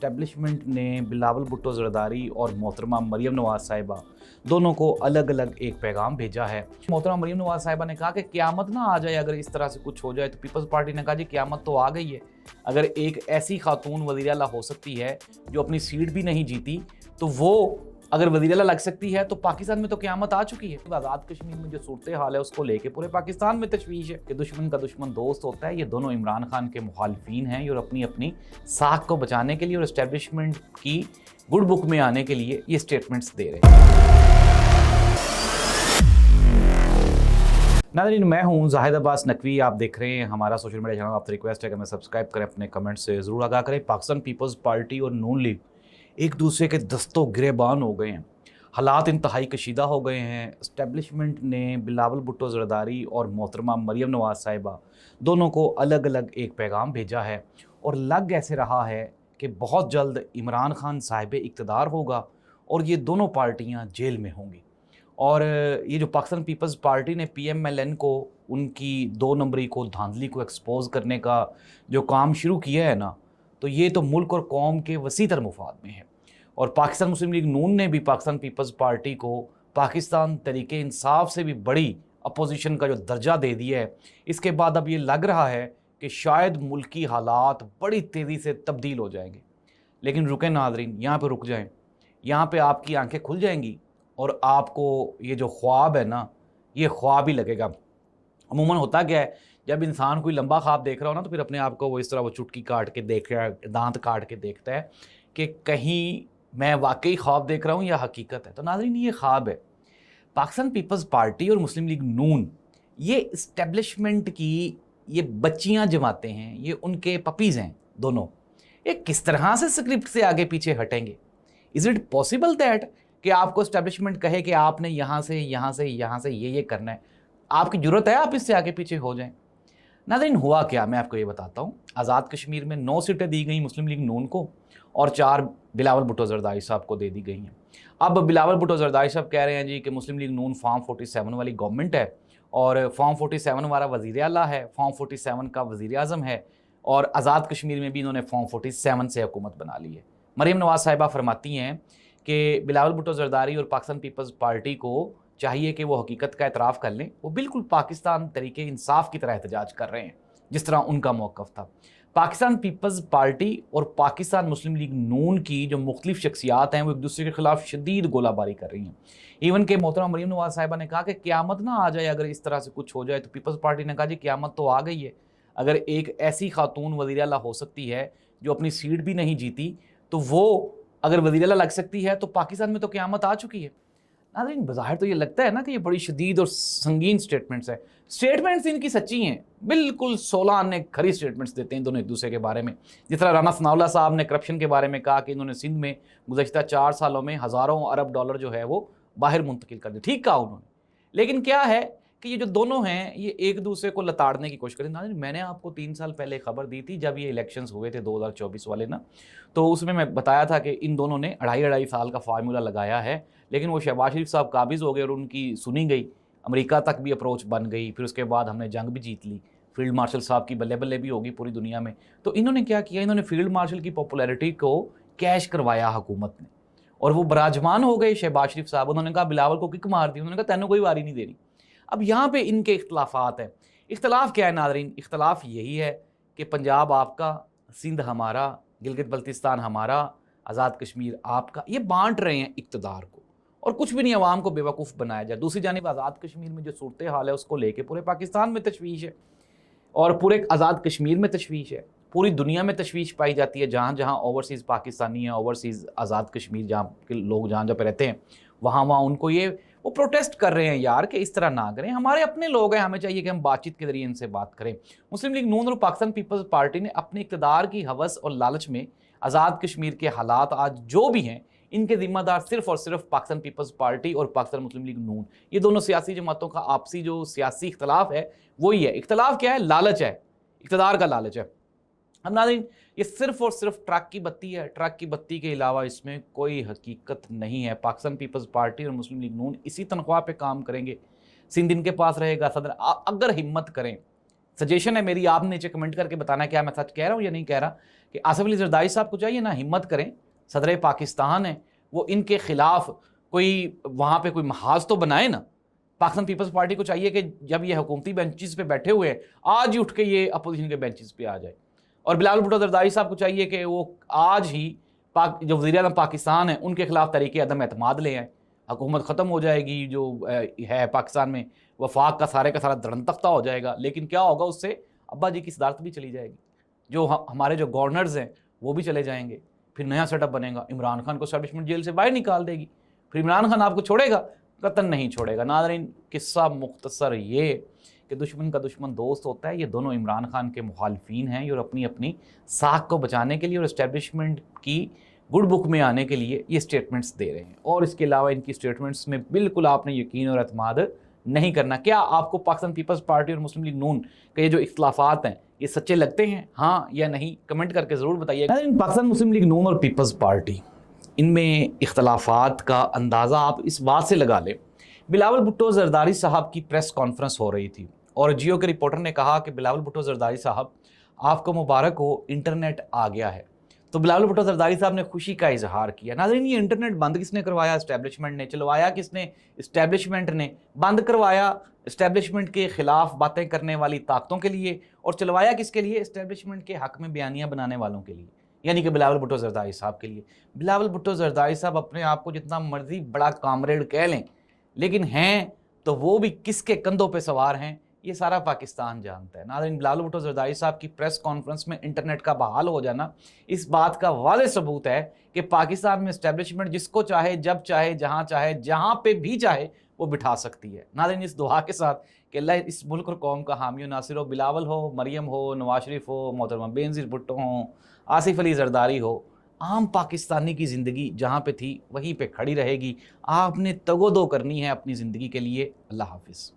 Establishment ने बिलावल भुट्टो जरदारी और मोहतरमा मरियम नवाज साहिबा दोनों को अलग अलग एक पैगाम भेजा है। मोहतरमा मरियम नवाज साहिबा ने कहा कि क़यामत ना आ जाए अगर इस तरह से कुछ हो जाए, तो पीपल्स पार्टी ने कहा जी क़यामत तो आ गई है। अगर एक ऐसी खातून वज़ीर आला हो सकती है जो अपनी सीट भी नहीं जीती, तो वो अगर वज़ीर आला लग सकती है तो पाकिस्तान में तो क़यामत आ चुकी है। आज़ाद कश्मीर में जो सूरत हाल है उसको लेके पूरे पाकिस्तान में तशवीश है कि दुश्मन का दुश्मन दोस्त होता है। ये दोनों इमरान खान के मुखालिफिन हैं और अपनी अपनी साख को बचाने के लिए और इस्टेब्लिशमेंट की गुड बुक में आने के लिए ये स्टेटमेंट्स दे रहे हैं। नाज़रीन, मैं हूँ जाहिद अब्बास नकवी, आप देख रहे हैं हमारा सोशल मीडिया चैनल। आपसे रिक्वेस्ट है कि हमें सब्सक्राइब करें, अपने कमेंट से ज़रूर आगाह करें। पाकिस्तान पीपल्स पार्टी और नून लीग एक दूसरे के दस्तों गिरेबान हो गए हैं, हालात इंतहाई कशीदा हो गए हैं। इस्टेब्लिशमेंट ने बिलावल भुट्टो जरदारी और मोहतरमा मरियम नवाज साहिबा दोनों को अलग अलग एक पैगाम भेजा है और लग ऐसे रहा है कि बहुत जल्द इमरान खान साहिब इक़्तिदार होगा और ये दोनों पार्टियां जेल में होंगी। और ये जो पाकिस्तान पीपल्स पार्टी ने PMLN को उनकी 2 नंबरी को धांधली को एक्सपोज करने का जो काम शुरू किया है ना, तो ये तो मुल्क और कौम के वसीतर मुफाद में है। और पाकिस्तान मुस्लिम लीग नून ने भी पाकिस्तान पीपल्स पार्टी को पाकिस्तान तरीके इंसाफ से भी बड़ी अपोजिशन का जो दर्जा दे दिया है, इसके बाद अब ये लग रहा है कि शायद मुल्की हालात बड़ी तेज़ी से तब्दील हो जाएंगे। लेकिन रुकें नाज़रीन, यहाँ पे रुक जाएं, यहाँ पे आपकी आंखें खुल जाएंगी और आपको ये जो ख्वाब है ना, ये ख्वाब ही लगेगा। अमूमन होता क्या है, जब इंसान कोई लंबा ख्वाब देख रहा हो ना, तो फिर अपने आप को वो इस तरह वो चुटकी काट के देख रहा है, दांत काट के देखता है कि कहीं मैं वाकई ख्वाब देख रहा हूँ या हकीकत है। तो नाज़रीन, ये ख्वाब है। पाकिस्तान पीपल्स पार्टी और मुस्लिम लीग नून ये इस्टेब्लिशमेंट की ये बच्चियाँ जमाते हैं, ये उनके पपीज़ हैं दोनों। ये किस तरह से स्क्रिप्ट से आगे पीछे हटेंगे? इज़ इट पॉसिबल दैट कि आपको इस्टेब्लिशमेंट कहे कि आपने यहाँ से यहाँ से यहाँ से ये करना है, आपकी ज़रूरत है आप इससे आगे पीछे हो जाएं? नाज़रीन, हुआ क्या मैं आपको ये बताता हूँ। आज़ाद कश्मीर में 9 सीटें दी गई मुस्लिम लीग नून को और 4 बिलावल भुट्टो जरदारी साहब को दे दी गई हैं। अब बिलावल भुट्टो जरदारी साहब कह रहे हैं जी कि मुस्लिम लीग नून फॉर्म 47 वाली गवर्नमेंट है और फॉर्म 47 वाला वज़ीर आला है, फॉर्म 47 का वज़ीर आज़म है और आज़ाद कश्मीर में भी इन्होंने फॉर्म 47 से हुकूमत बना ली है। मरियम नवाज साहिबा फरमाती हैं कि बिलावल भुट्टो जरदारी और पाकिस्तान पीपल्स पार्टी को चाहिए कि वो हकीकत का एतराफ़ कर लें। वो बिल्कुल पाकिस्तान तरीके इंसाफ की तरह एहतजाज कर रहे हैं जिस तरह उनका मौक़िफ़ था। पाकिस्तान पीपल्स पार्टी और पाकिस्तान मुस्लिम लीग नून की जो मुख्तलिफ शख्सियात हैं वो एक दूसरे के ख़िलाफ़ शदीद गोलाबारी कर रही हैं। इवन के मोहतरमा मरियम नवाज साहिबा ने कहा कि क़यामत ना आ जाए अगर इस तरह से कुछ हो जाए, तो पीपल्स पार्टी ने कहा जी क़यामत तो आ गई है। अगर एक ऐसी खातून वज़ीर आला हो सकती है जो अपनी सीट भी नहीं जीती, तो वो अगर वज़ीर आला लग सकती है तो पाकिस्तान में तो क़यामत आ चुकी है। नाज़रीन, बज़ाहिर तो ये लगता है ना कि ये बड़ी शदीद और संगीन स्टेटमेंट्स हैं। स्टेटमेंट्स इनकी सच्ची हैं, बिल्कुल 16 आने खरी स्टेटमेंट्स देते हैं दोनों एक दूसरे के बारे में। जिस तरह राना सनाउल्लाह साहब ने करप्शन के बारे में कहा कि इन्होंने सिंध में गुज़श्ता 4 सालों में हज़ारों अरब डॉलर जो है वो बाहर मुंतकिल कर दिए, ठीक कहा उन्होंने। लेकिन क्या है कि ये जो दोनों हैं ये एक दूसरे को लताड़ने की कोशिश करें। नाज़रीन, मैंने आपको 3 साल पहले खबर दी थी जब ये इलेक्शंस हुए थे 2024 वाले ना, तो उसमें मैं बताया था कि इन दोनों ने 2.5 साल का फार्मूला लगाया है, लेकिन वो शहबाज शरीफ साहब काबिज़ हो गए और उनकी सुनी गई, अमेरिका तक भी अप्रोच बन गई, फिर उसके बाद हमने जंग भी जीत ली, फील्ड मार्शल साहब की बल्ले बल्ले भी होगी पूरी दुनिया में। तो इन्होंने क्या किया, इन्होंने फील्ड मार्शल की पॉपुलैरिटी को कैश करवाया हुकूमत ने और वो बराजमान हो गए शहबाज शरीफ साहब। उन्होंने कहा बिलावल को किक मार दी, उन्होंने कहा तैनू कोई वारी नहीं देनी। अब यहाँ पे इनके इख्तलाफात हैं। इख्तलाफ क्या है नाज़रीन? इख्तलाफ यही है कि पंजाब आपका, सिंध हमारा, गिलगित बल्तिस्तान हमारा, आज़ाद कश्मीर आपका, ये बांट रहे हैं इक़्तिदार को और कुछ भी नहीं, अवाम को बेवकूफ़ बनाया जाए। दूसरी जानिब आज़ाद कश्मीर में जो सूरत हाल है उसको लेके पूरे पाकिस्तान में तशवीश है और पूरे आज़ाद कश्मीर में तशवीश है, पूरी दुनिया में तशवीश पाई जाती है। जहाँ जहाँ ओवरसीज़ पाकिस्तानी हैं, ओवरसीज़ आज़ाद कश्मीर जहाँ के लोग जहाँ पे रहते हैं, वहाँ उनको वो प्रोटेस्ट कर रहे हैं यार कि इस तरह ना करें, हमारे अपने लोग हैं, हमें चाहिए कि हम बातचीत के ज़रिए इनसे बात करें। मुस्लिम लीग नून और पाकिस्तान पीपल्स पार्टी ने अपने इक़्तिदार की हवस और लालच में आज़ाद कश्मीर के हालात आज जो भी हैं, इनके ज़िम्मेदार सिर्फ़ और सिर्फ पाकिस्तान पीपल्स पार्टी और पाकिस्तान मुस्लिम लीग नून। ये दोनों सियासी जमातों का आपसी जो सियासी इख्तलाफ है वही है। इख्तलाफ क्या है? लालच है, इक़्तिदार का लालच है। अब नाज़रीन, ये सिर्फ़ और सिर्फ ट्रक की बत्ती है, ट्रक की बत्ती के अलावा इसमें कोई हकीकत नहीं है। पाकिस्तान पीपल्स पार्टी और मुस्लिम लीग नून इसी तनख्वाह पे काम करेंगे, सिंध इनके पास रहेगा, सदर अगर हिम्मत करें सजेशन है मेरी, आपने नीचे कमेंट करके बताना क्या मैं सच कह रहा हूँ या नहीं कह रहा, कि आसिफ अली जरदारी साहब को चाहिए ना हिम्मत करें, सदर पाकिस्तान है वो, इनके खिलाफ कोई वहाँ पे कोई महाज तो बनाए ना। पाकिस्तान पीपल्स पार्टी को चाहिए कि जब ये हुकूमती बेंचेस पे बैठे हुए हैं, आज ही उठ के ये अपोजिशन के बेंचेस पे आ जाए। और बिलावल भुट्टो जरदारी साहब को चाहिए कि वो आज ही जो वज़ीर-ए-आज़म पाकिस्तान है उनके खिलाफ तरीके अदम एतमाद ले आए, हुकूमत ख़त्म हो जाएगी, जो है पाकिस्तान में वफाक का सारा दड़न तख्ता हो जाएगा। लेकिन क्या होगा उससे, अब्बा जी की सदारत भी चली जाएगी, जो हमारे जो गवर्नर्स हैं वो भी चले जाएंगे, फिर नया सेटअप बनेगा, इमरान खान को एस्टैब्लिशमेंट जेल से बाहर निकाल देगी, फिर इमरान खान आपको छोड़ेगा, कतन नहीं छोड़ेगा। नाज़रीन, किस्सा मुख्तसर ये कि दुश्मन का दुश्मन दोस्त होता है, ये दोनों इमरान खान के मुखालफीन हैं और अपनी अपनी साख को बचाने के लिए और एस्टैब्लिशमेंट की गुड बुक में आने के लिए ये स्टेटमेंट्स दे रहे हैं। और इसके अलावा इनकी स्टेटमेंट्स में बिल्कुल आपने यकीन और एतमाद नहीं करना। क्या आपको पाकिस्तान पीपल्स पार्टी और मुस्लिम लीग नून के ये जो इख्तलाफात हैं ये सच्चे लगते हैं, हाँ या नहीं? कमेंट करके ज़रूर बताइएगा। पाकिस्तान मुस्लिम लीग नून और पीपल्स पार्टी, इनमें इख्तलाफात का अंदाज़ा आप इस बात से लगा लें, बिलावल भुट्टो जरदारी साहब की प्रेस कॉन्फ्रेंस हो रही थी और जियो के रिपोर्टर ने कहा कि बिलावल भुट्टो जरदारी साहब आपको मुबारक हो, इंटरनेट आ गया है। तो बिलावल भुट्टो जरदारी साहब ने खुशी का इजहार किया। नाज़रीन, ये इंटरनेट बंद किसने करवाया? इस्टेब्लिशमेंट ने। चलवाया किसने? इस्टेब्लिशमेंट ने। बंद करवाया इस्टेब्लिशमेंट के ख़िलाफ़ बातें करने वाली ताकतों के लिए, और चलवाया किसके लिए? इस्टेब्लिशमेंट के हक़ में बयानियाँ बनाने वालों के लिए, यानी कि बिलावल भुट्टो जरदारी साहब के लिए। बिलावल भुट्टो जरदारी साहब अपने आप को जितना मर्जी बड़ा कामरेड कह लें, लेकिन हैं तो वो भी किसके कंधों पे सवार हैं ये सारा पाकिस्तान जानता है। नाज़रीन, बिलावल भुट्टो जरदारी साहब की प्रेस कॉन्फ्रेंस में इंटरनेट का बहाल हो जाना इस बात का वाज़ेह सबूत है कि पाकिस्तान में इस्टेब्लिशमेंट जिसको चाहे, जब चाहे, जहाँ चाहे, जहाँ पे भी चाहे वो बिठा सकती है। नाज़रीन, इस दुआ के साथ कि अल्लाह इस मुल्क और कौम का हामी और नासिर हो, बिलावल हो, मरियम हो, नवाज शरीफ हो, मोहतरमा बेनज़ीर भुट्टो हो, आसिफ अली जरदारी हो, आम पाकिस्तानी की ज़िंदगी जहाँ पे थी वहीं पे खड़ी रहेगी। आपने तगोदो करनी है अपनी ज़िंदगी के लिए। अल्लाह हाफ़िज़।